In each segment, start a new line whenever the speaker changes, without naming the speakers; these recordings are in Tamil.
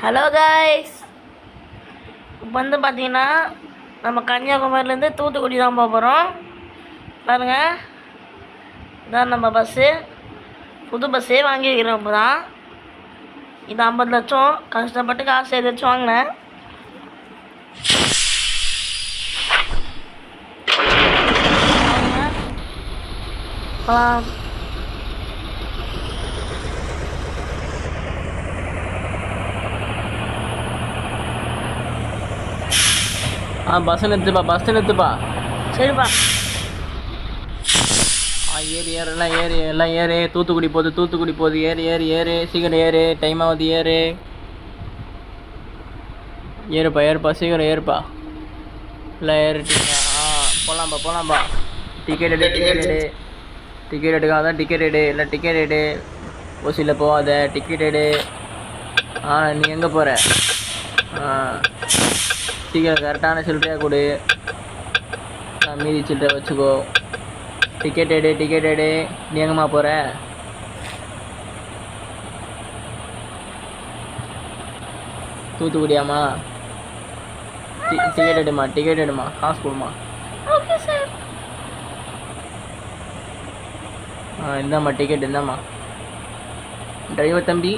ஹலோ காய்ஸ், இப்போ வந்து பார்த்தீங்கன்னா நம்ம கன்னியாகுமரியிலேருந்து தூத்துக்குடி தான் போக போகிறோம். பாருங்கள், இதான் நம்ம பஸ்ஸு. புது பஸ்ஸே வாங்கி வைக்கிறோம். இப்போ தான் இது 50 லட்சம் கஷ்டப்பட்டு காசு ஏதாச்சும் வாங்கினேன்.
பஸ் நிறுத்துப்பா.
சரிப்பா.
எல்லாம் ஏறு. தூத்துக்குடி போகுது. ஏறு சீக்கிரம் ஏறு. டைம் ஆகுது. ஏறுப்பா சீக்கிரம் ஏறுப்பா. எல்லாம் ஏறிட்டீங்க. போகலாம்பா. டிக்கெட் எடுக்காதான். டிக்கெட் எடு. இல்லை டிக்கெட் எடு. ஓசியில் போகாத. டிக்கெட் எடு. நீ எங்கே போகிற? சீக்கிரம் கரெக்டான சில்லறையாக கொடு. மீதி சில்லறை வச்சுக்கோ. டிக்கெட் எடு. நீ எங்கம்மா போகிற? தூத்துக்குடியாம்மா? டிக்கெட் எடுமா. காசு கொடுமா. இந்தாம்மா டிக்கெட். இந்தாம்மா டிரைவர் தம்பி,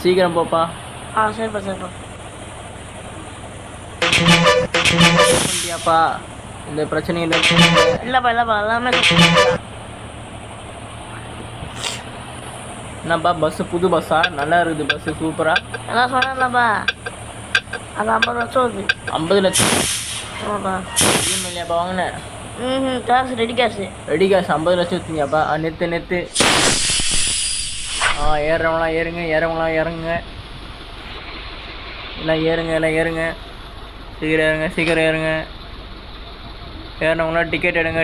சீக்கிரம் போப்பா.
சரிப்பா.
பண்ணியாப்பா? இந்த பிரச்சனை
இல்லைப்பா எல்லாமே
என்னப்பா பஸ்ஸு புது பஸ்ஸா? நல்லா இருக்குது பஸ்ஸு, சூப்பராக.
எல்லாம் சொன்னேன்லப்பா, அது 50 லட்சம் வருது.
50 லட்சம்?
ஆமாப்பா.
இல்லையாப்பா வாங்கினேன்?
காசு ரெடி காசு
50 லட்சம் வச்சுங்கப்பா. நெத்து. ஏறுறவங்களாம் ஏறுங்க. இறங்குங்க. எல்லாம் ஏறுங்க. சீக்கிரம் ஏறுங்க. ஏறினவங்களாம் டிக்கெட் எடுங்க.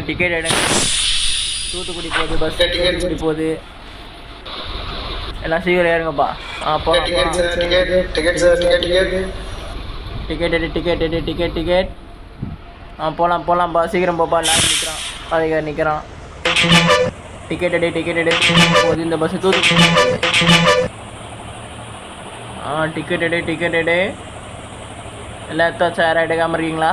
தூத்துக்குடி போகுது பஸ். தூத்துக்குடி போகுது. எல்லாம் சீக்கிரம் ஏறுங்கப்பா. போகலாம். டிக்கெட் எடு. போகலாம்ப்பா. சீக்கிரம் போப்பா. லாரி நிற்கிறான். பாதைக்கார் நிற்கிறான். டிக்கெட் எடு. போகுது இந்த பஸ்ஸு. தூத்துக்குடி. டிக்கெட் எடு. எல்லாம் எத்தாச்சும் யாரும் எடுக்காமல் இருக்கீங்களா?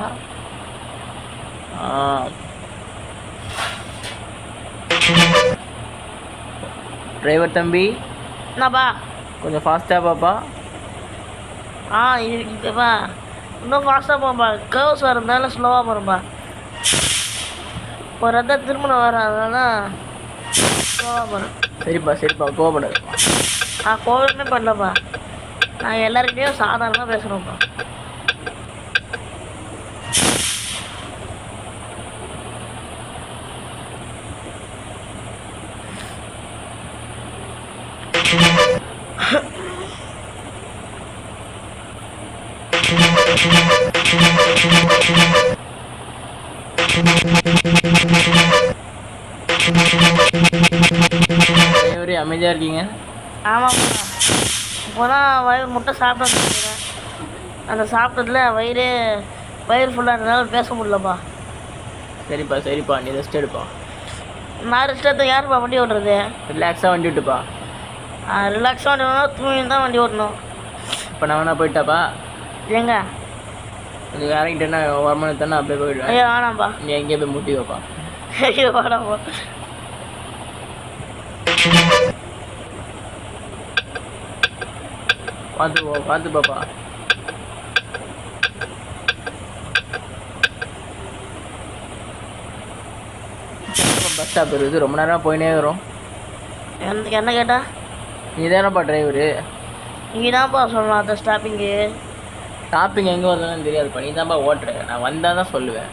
டிரைவர் தம்பி,
என்னப்பா?
கொஞ்சம் ஃபாஸ்ட்டாக பாப்பா.
இருக்குப்பா. இன்னும் ஃபாஸ்ட்டாக போப்பா. கர்வ்ஸ் வரதுனால ஸ்லோவாக போகிறப்பா. ஒரு இடத்த திரும்ப வர, அதனால ஸ்லோவாக போகிறேன்.
சரிப்பா கோவப்படாது.
கோவமே பண்ணலப்பா. நான் எல்லாருக்கிட்டையும் சாதாரணமாக பேசுகிறோம்ப்பா.
அமைதியாக இருக்கீங்க?
ஆமாப்பா. இப்போதான் வயிறு முட்டை சாப்பிட்டேன். அந்த சாப்பிட்டதுல வயிறு ஃபுல்லாக இருந்ததால பேச முடியலப்பா.
சரிப்பா நீ ரெஸ்ட் எடுப்பா.
நான் ரெஸ்ட் எடுத்த யாருப்பா வண்டி ஓட்டுறது?
ரிலாக்ஸாக வண்டி விட்டுப்பா.
ரிலாக்ஸாக வண்டி ஓடணும், தூங்கி தான் வண்டி ஓட்டணும்.
இப்போ நான் வேணா போயிட்டாப்பா?
எங்க
கொஞ்சம் இறங்கிட்டேன்னா வருமானம் தானே அப்படியே போயிடுவேன்.
ஐயோ வேணாம்ப்பா.
நீ எங்கேயே போய் முட்டி வைப்பா.
ஐயோ வேணாம்ப்பா.
பார்த்து பாப்பா. பஸ் ஸ்டாப் இருக்குது, ரொம்ப நேரம் போயினே வரும்.
என்ன கேட்டா?
நீ தானப்பா டிரைவரு.
நீ தான்ப்பா சொல்லணும். அந்த
ஸ்டாப்பிங் எங்கே வருதுன்னு தெரியாதுப்பா. நீ தான்ப்பா ஓட்டுற. நான் வந்தால் தான் சொல்லுவேன்.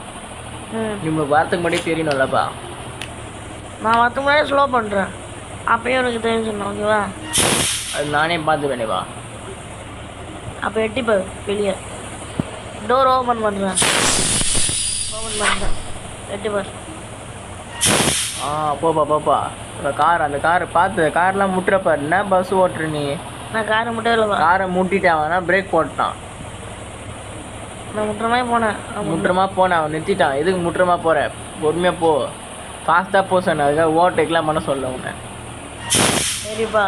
உங்களுக்கு வாரத்துக்கு முன்னாடி தெரியணும்லப்பா.
நான் வரத்துக்கு முன்னாடி ஸ்லோ பண்ணுறேன். அப்பயே உனக்கு தெரியும் சொன்னேன். ஓகேவா?
அது நானே பார்த்துப்பேனேப்பா.
அப்போ எட்டிப்பா வெளியே டோர் ஓப்பன் பண்ணுறேன். எட்டிப்பா.
போப்பா. அந்த கார் பார்த்து. கார்லாம் முட்டுறப்பா. என்ன பஸ் ஓட்டுற நீ?
நான் காரை முட்டவே இல்லைப்பா.
காரை முட்டிட்டான். பிரேக் போட்டான்.
நான் முட்டுறமா
போனேன். அவன் நிறுத்திட்டான். எதுக்கு முட்டுறமா போகிற? பொறுமையாக போ. ஃபாஸ்ட்டாக போ சொன்ன. அதுக்காக ஓவர்டேக்லாம் பண்ண சொல்ல உன்னை.
சரிப்பா.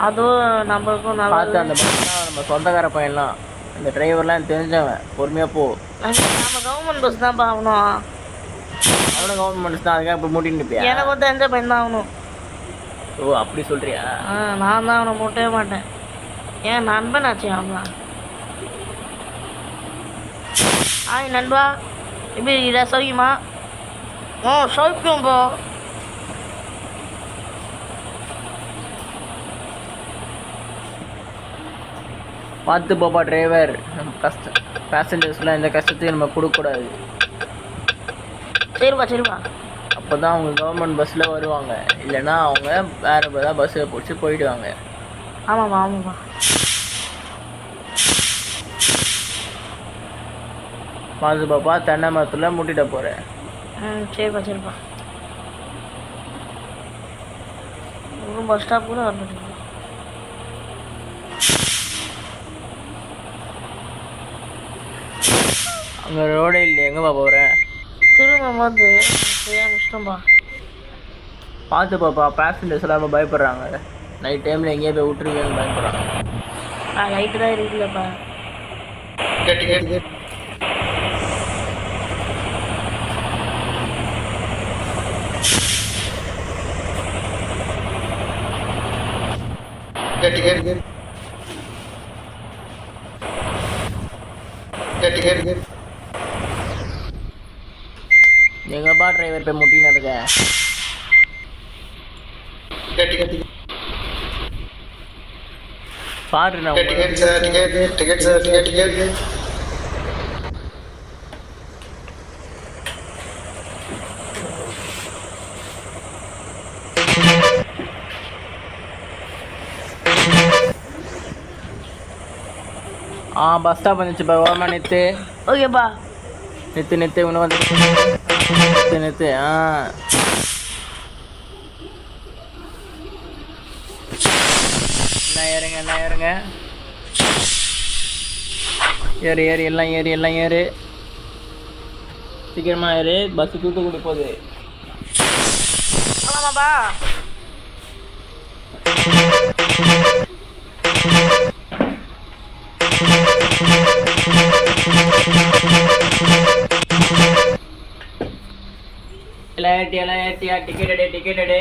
அதுவும் நம்மளுக்கும்
பார்த்து
நல்லது.
அந்த பஸ்லாம் நம்ம சொந்தக்கார பையன்லாம், இந்த டிரைவர்லாம் தெரிஞ்சவன், பொறுமையாக போ.
நம்ம கவர்மெண்ட் பஸ் தான் ஆகணும்.
அவனும் கவர்மெண்ட் தான், அதுக்காக இப்போ மூட்டின்னு இருப்பியா?
எனக்கு வந்து எந்த பையன் தான் ஆகணும்.
ஓ அப்படி சொல்கிறியா?
நான் தான் அவனை மூட்டவே மாட்டேன். ஏன் நண்பன் ஆச்சு அவன்லாம். நண்பா எப்படி இருக்கிற? சௌக்கியமா? சௌக்கியம் போ.
பார்த்து போப்பா டிரைவர், கஷ்டம் பேசஞ்சர்ஸ்லாம் எந்த கஷ்டத்தையும் நம்ம கொடுக்கக்கூடாது.
சரிப்பா.
அப்போ தான் அவங்க கவர்மெண்ட் பஸ்ஸில் வருவாங்க, இல்லைன்னா அவங்க வேறு ஏதாவது பஸ்ஸில் பிடிச்சி போயிடுவாங்க.
ஆமாப்பா.
பார்த்து பாப்பா, தென்னை மரத்தில் முட்டிட்ட போகிறேன்.
சரிப்பா. பஸ் ஸ்டாப் கூட வரமாட்டேங்குது.
அங்கே ரோடே இல்லை, எங்கேப்பா போகிறேன்?
திரும்ப போது இஷ்டம்பா.
பார்த்து பாப்பா, பேசஞ்சர்ஸ் எல்லாம் பயப்படுறாங்க. நைட் டைமில் எங்கேயே போய் விட்டுருக்கேன்னு பயப்படுறாங்க.
லைட்டு தான் இருக்குல்லப்பா.
எங்கப்பா டிரைவர் போய் முட்டின்னு இருக்க? பாரு நான் பஸ் ஸ்டாப் வந்துச்சுப்பா. ஓரமா நிறுத்து.
ஓகேப்பா.
நிறுத்து இன்னும் வந்து நிறுத்து. எல்லாம் ஏறுங்க. ஏறு எல்லாம் ஏறு. சீக்கிரமா ஏறு, பஸ் தூத்துக்குடி போகுது.
ஆமாப்பா.
எல்லாம் ஏற்றியா? டிக்கெட் எடு.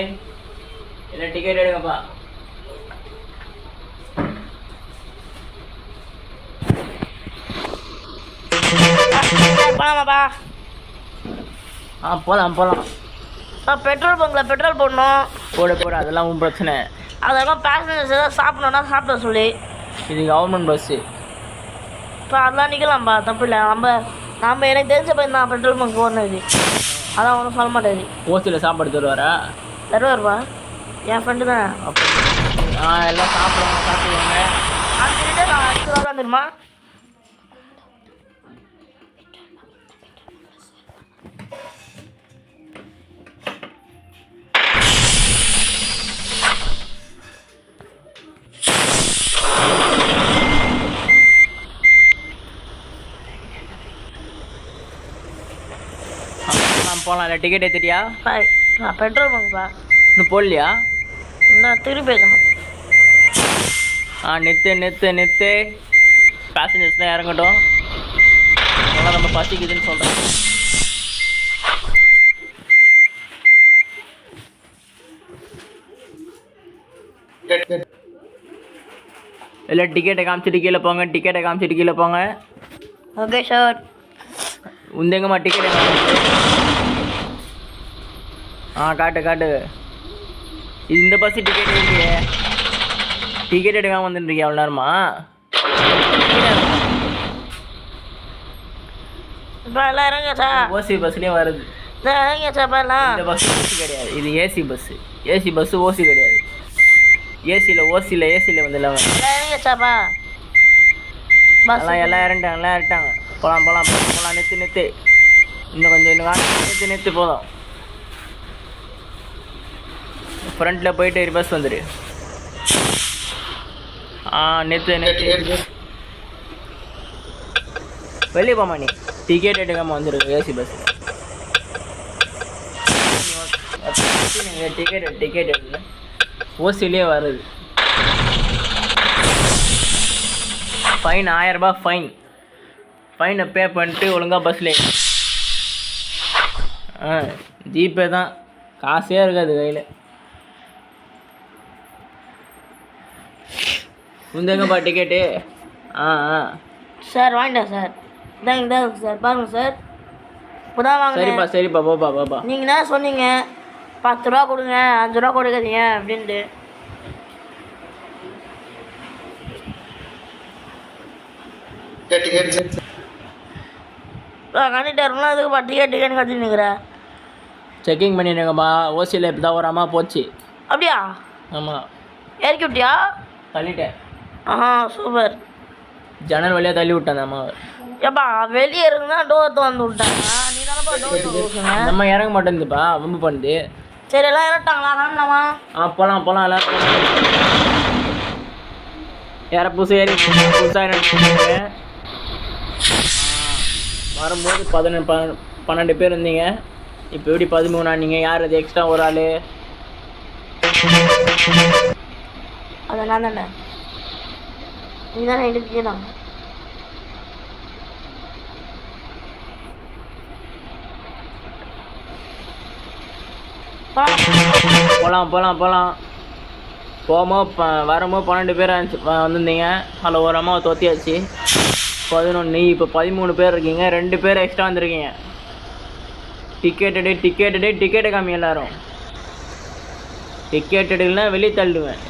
எல்லாம் டிக்கெட் எடுங்கப்பா.
போலாமாப்பா?
போகலாம்.
பெட்ரோல் பங்கில் பெட்ரோல் போடணும்.
போடு, அதெல்லாம் உன் பிரச்சனை.
அதெல்லாம் பேசஞ்சர்ஸ் ஏதாவது சாப்பிடணுன்னா சாப்பிட சொல்லி.
இது கவர்மெண்ட் பஸ்ஸு.
இப்போ அதெல்லாம் நிற்கலாம்ப்பா, தப்பு இல்லை. நம்ம எனக்கு தெரிஞ்ச பையன் தான் பெட்ரோல் பங்க் ஓடுனது. அதான் ஒன்றும் சொல்ல மாட்டேது.
ஓசியில் சாப்பாடு தருவாரா?
தருவார்ப்பா, என் ஃப்ரெண்டு தான்.
எல்லாம் சாப்பிடுவாங்க.
அந்த நான் 5 ரூபா தான் தெரியுமா?
போகலாம். இல்லை டிக்கெட் எடுத்துட்டியா?
பெட்ரோல் பங்க்ப்பா.
இன்னும் போடலையா?
இன்னும் திருப்பி வைக்கணும்.
நிறுத்து. பேசஞ்சர்ஸ்லாம் இறங்கட்டும். அதெல்லாம் நம்ம பசிக்குதுன்னு சொல்கிறேன். இல்லை டிக்கெட்டை காமிச்சிட்டு கீழே போங்க.
Okay sir.
உந்தெங்கம்மா டிக்கெட்டை காட்டு. இது இந்த பஸ்ஸு டிக்கெட் இல்லையே. டிக்கெட் எடுக்காமல் வந்துட்டுருக்கியா அவ்வளோ நேரமா?
இப்போ எல்லாம் இறங்க சார்.
ஓசி பஸ்லேயும் வருது.
இறங்க சார்.
இந்த பஸ் ஓசி கிடையாது, இது ஏசி பஸ்ஸு. ஓசி கிடையாது. ஏசியில் வந்து இல்லை.
இறங்க சாப்பா.
எல்லாம் இறண்டாங்க. போகலாம். நிறுத்து. இன்னும் கொஞ்சம் நிறுத்து போதும். ஃப்ரண்ட்டில் போயிட்டு ரிவர்ஸ் வந்துடு. நிறுத்து. வெளியே போமா நீ. டிக்கெட் எடுக்காமல் வந்துருக்கு ஏசி பஸ். டிக்கெட் எடுல ஓசிலே வருது. ஃபைன் 1000 ரூபாய் ஃபைன். ஃபைனை பே பண்ணிட்டு ஒழுங்காக பஸ்ஸில் ஜிபே தான், காசே இருக்காது கையில். உந்தங்கப்பா டிக்கெட்டு.
சார் வாங்கிட்டேன் சார். இதாங்க சார், பாருங்கள் சார். இப்போதான் வாங்க.
சரிப்பா போப்பா.
நீங்கள் என்ன சொன்னீங்க, 10 ரூபா கொடுங்க, 5 ரூபா கொடுக்காதீங்க அப்படின்ட்டு. கண்டிட்டாருங்களா அதுக்குப்பா டிக்கெட் கட்டினுக்கிறேன்.
செக்கிங் பண்ணிடுங்கப்பா. ஓசியில் இப்போ தான் ஒரு அம்மா போச்சு.
அப்படியா?
ஆமாம்.
இறக்கி விட்டியா?
தள்ளிட்டேன்.
சூப்பர்.
ஜன்னல் வழியாக தள்ளி விட்டேன் அந்த அம்மாவை.
ஏப்பா வெளியே இருந்தா டோர் வந்து விட்டாங்க, நீ தானப்பா டோர்
நம்ம இறங்க மாட்டேங்குதுப்பா, வம்பு பண்ணுது.
சரி எல்லாம் இறட்டாங்களா? காணலாமா?
போகலாம் எல்லாரும். யாரை புதுசாக வரும்போது 12 பேர் இருந்தீங்க, இப்போ எப்படி 13 ஆனீங்க? யார் அது எக்ஸ்ட்ரா ஒரு ஆள்?
அதை நான் தானே, நீ தானே எடுத்துக்கலாம்.
போகலாம். வரும்போது 12 பேர் வந்திருந்தீங்க. அதில் ஒரு அம்மாவை தொத்தியாச்சு. 11. இப்போ 13 பேர் இருக்கீங்க, 2 பேர் எக்ஸ்ட்ரா வந்திருக்கீங்க. டிக்கெட்டு காமி எல்லாரும். டிக்கெட் இல்லைன்னா வெளியே தள்ளுவேன்.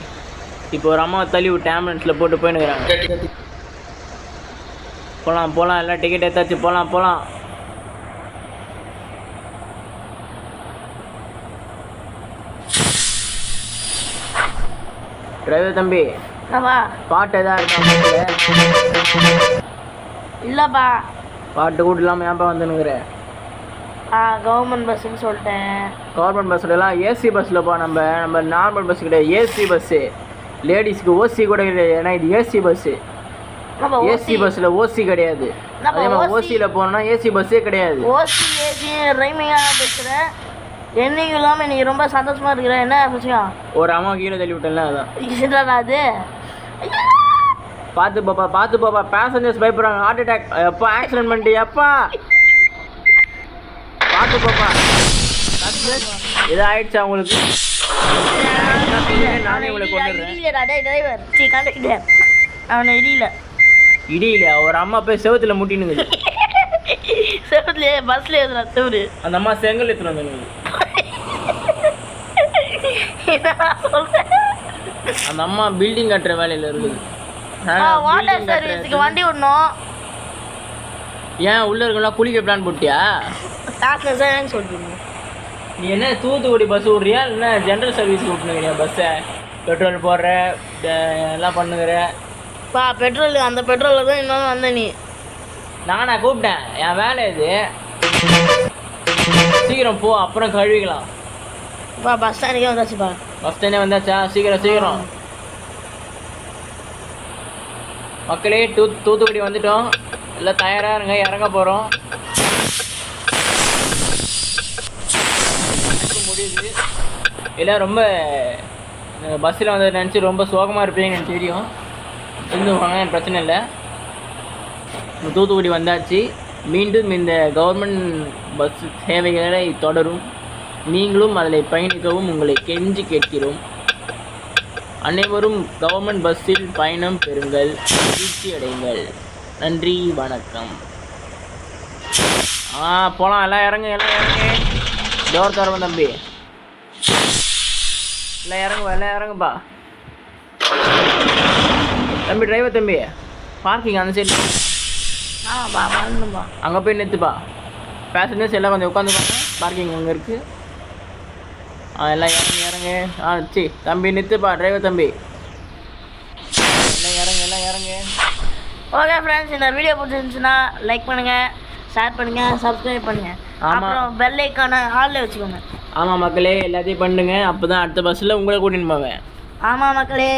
இப்போ ஒரு அம்மாவை தள்ளி விட்டு ஆம்புலன்ஸில் போட்டு போயின்னுக்குறாங்க. போகலாம் எல்லாம் டிக்கெட் எடுத்தாச்சு. போகலாம். டிரைவர் தம்பி, பாட்டு எதாவது இருக்கா?
இல்லைப்பா.
பாட்டு கூட இல்லாமல் ஏன்ப்பா வந்துனுக்குற?
கவர்மெண்ட் பஸ்ஸுன்னு சொல்லிட்டேன்.
கவர்மெண்ட் பஸ்ஸில்லாம் ஏசி பஸ்ஸில் போ. நம்ம நார்மல் பஸ் கிடையாது, ஏசி பஸ்ஸு. லேடிஸ்க்கு ஓசி கூட கிடையாது, ஏன்னா இது ஏசி பஸ்ஸு. ஏசி பஸ்ஸில் ஓசி கிடையாது. அதே மாதிரி ஓசியில் போனோம்னா ஏசி பஸ்ஸே கிடையாது.
ஏசி ரைமிங்காக பேசுகிறேன். என்னைக்கு இல்லாமல் இன்னைக்கு ரொம்ப சந்தோஷமாக இருக்கிறேன். என்ன விஷயம்?
ஒரு அம்மா கீழே தள்ளி விட்டேன்ல, அதான்.
அது
பார்த்து பாப்பா. பேசஞ்சர்ஸ் பயப்படுறாங்க. Heart attack. எப்போ ஆக்சிடென்ட் பண்ணிட்டு எப்பா? பார்த்து பாப்பா. எது ஆயிடுச்சா உங்களுக்கு? நானே உங்களுக்கு
கொண்டுறேன். அவனை
இடியில ஒரு அம்மா போய் செவத்துல முட்டினுங்க.
செவத்துல பஸ்ல ஏதுனா செவரு.
அந்த அம்மா செங்கல் எடுத்துட்டு வந்தாங்க. அந்த அம்மா பில்டிங் கட்டுற வேலையில இருக்குது.
வாட்டர் சர்வீஸ்க்கு வண்டி விடணும்.
ஏன் உள்ள இருக்கலாம் குளிக்க பிளான் போட்டியா?
சொல்றீங்க
நீ என்ன தூத்துக்குடி பஸ் விட்றியா இல்லைன்னா ஜென்ரல் சர்வீஸ் விட்டுனுக்கிறியா? பஸ்ஸை பெட்ரோல் போடுற எல்லாம் பண்ணுகிற.
பெட்ரோல் அந்த பெட்ரோலில் தான் இன்னும் வந்த நீ.
நானா கூப்பிட்டேன், என் வேலை இது. சீக்கிரம் போ, அப்புறம் கழுவிக்கலாம்.
பஸ் ஸ்டாண்டுக்கே வந்தாச்சுப்பா.
பஸ் ஸ்டாண்டே வந்தாச்சா? சீக்கிரம். மக்களே, தூத்துக்குடி வந்துட்டோம். எல்லாம் தயாராக இருங்க, இறங்க போகிறோம். முடியுது. எல்லாம் ரொம்ப பஸ்ஸில் வந்து நினச்சி ரொம்ப சோகமாக இருப்பீங்கன்னு எனக்கு தெரியும். இருந்துவாங்க, எனக்கு பிரச்சனை இல்லை. தூத்துக்குடி வந்தாச்சு. மீண்டும் இந்த கவர்மெண்ட் பஸ் சேவைகளை தொடரும். நீங்களும் அதில் பயணிக்கவும் உங்களை கெஞ்சி கேட்கிறோம். அனைவரும் கவர்மெண்ட் பஸ்ஸில் பயணம் பெறுங்கள், மகிழ்ச்சி அடைங்கள். நன்றி, வணக்கம். போகலாம். எல்லாம் இறங்கு. டோர் தருவோம் தம்பி. எல்லாம் இறங்குப்பா. தம்பி, டிரைவர் தம்பி, பார்க்கிங் அந்த சைடு அங்கே போய் நிறுத்துப்பா. பேசஞ்சர்ஸ் எல்லாம் கொஞ்சம் உட்காந்துப்பாங்க. பார்க்கிங் அங்கே இருக்குது. எல்லாம் இறங்கு. தம்பி நிறுத்துப்பா. டிரைவர் தம்பி, எல்லாம் இறங்கு.
ஓகே ஃப்ரெண்ட்ஸ், இந்த வீடியோ பிடிச்சிருந்துச்சுன்னா லைக் பண்ணுங்கள், ஷேர் பண்ணுங்கள், சப்ஸ்கிரைப் பண்ணுங்கள். அப்புறம் பெல் ஐக்கானை ஆளில் வச்சுக்கோங்க.
ஆமாம் மக்களே, எல்லாத்தையும் பண்ணுங்க. அப்போ தான் அடுத்த பஸ்ஸில் உங்களை கூட்டின்னு போவேன்.
ஆமாம் மக்களே.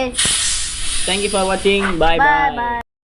தேங்க்யூ ஃபார் வாட்சிங். பாய்.